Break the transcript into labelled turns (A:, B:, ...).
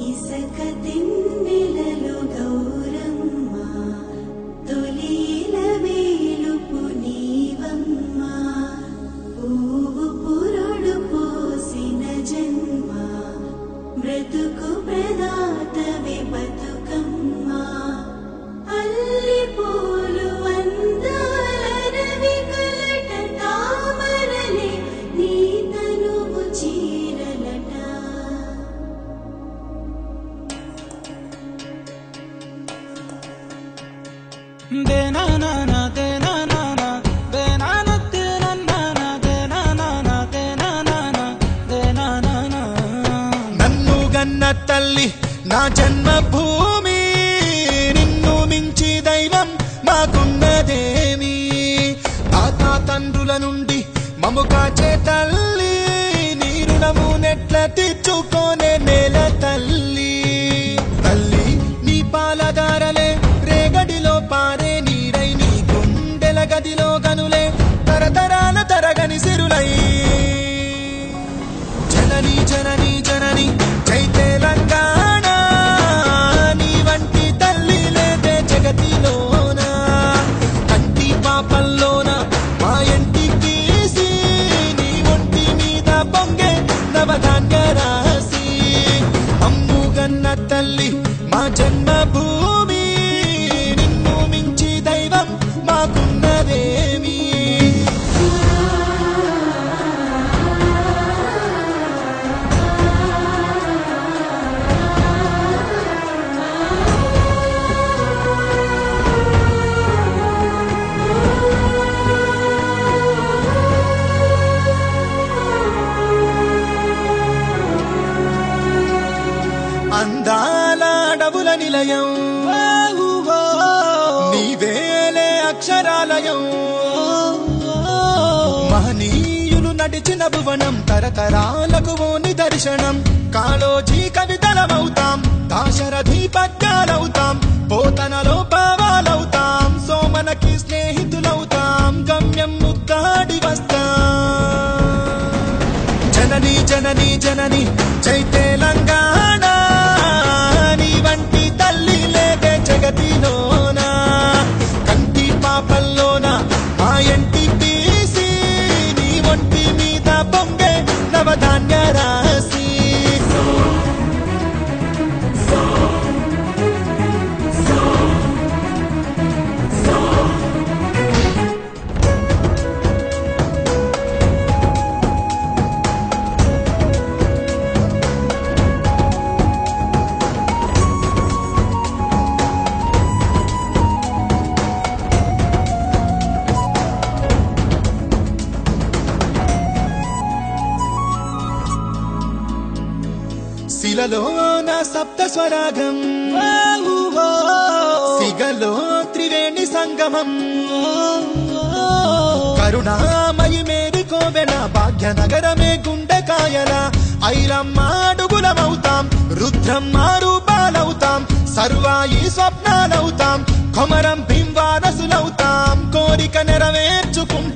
A: ఇసక తిన్నెలలో గౌరమ్మ తొలిల వేలుపు నీవమ్మ పువ్వు పురుడు పోసిన జన్మ బ్రతుకు ప్రదాతవే బతుకమ్మ అల్లి పూలు అందాల వికలట తామరలే నీ తనువు చీరలట
B: నన్ను గన్న తల్లి నా జన్మభూమి నిన్ను మించి దైవం మాకున్నదేమి తాత తండ్రుల నుండి మము కాచే తల్లి నీ రుణము నెట్ల తీర్చుకోనే నేల తల్లి తల్లి నీ పాలదారలే రేగడిలో పారే నీరై నీ గుండెల గదిలో గనులే తరతరాల తరగని సిరులై జనని జనని జనని జై తెలంగాణ నీ వంటి తల్లి లేదే జగతిలోన కంటి పాపల్లోన మా ఇంటి తీసి నీ ఒంటి మీద పొంగే నవధాన్య రాసి అమ్ముగన్న తల్లి మా జన్మభూమి నిన్ను మించి దైవం మాకున్నదేమి అందాల అడవుల నిలయం నీవేలే అక్షరాలయం మహనీయులు నడిచిన భువనం తరతరాలకు ఓ నిదర్శనం కాళోజీ కవితలమవుతాం దాశరథి పద్యాలవుతాం పోతనలో భావాలవుతాం సోమనకి స్నేహితులవుతాం గమ్యం ముద్దాడి వస్తాం జనని జనని జనని జై తెలంగాణ నీ వంటి తల్లి లేదే జగతిలోన కంటి పాపల్లోన మా ఇంటి తీసి నీ ఒంటి మీద పొంగే నవధాన్య రాసి శిలలోన సప్త స్వరాగం సిగలో త్రివేణి సంగమం కరుణామయి మేరి కోవెల భాగ్యనగరమే గుండెకాయల ఐరమ్మ అడుగులమవుతాం రుద్రమ్మ రూపాలవుతాం సర్వాయి స్వప్నాలవుతాం కొమరం భీం వారసులవుతాం కోరిక నెరవేర్చుకుంటాం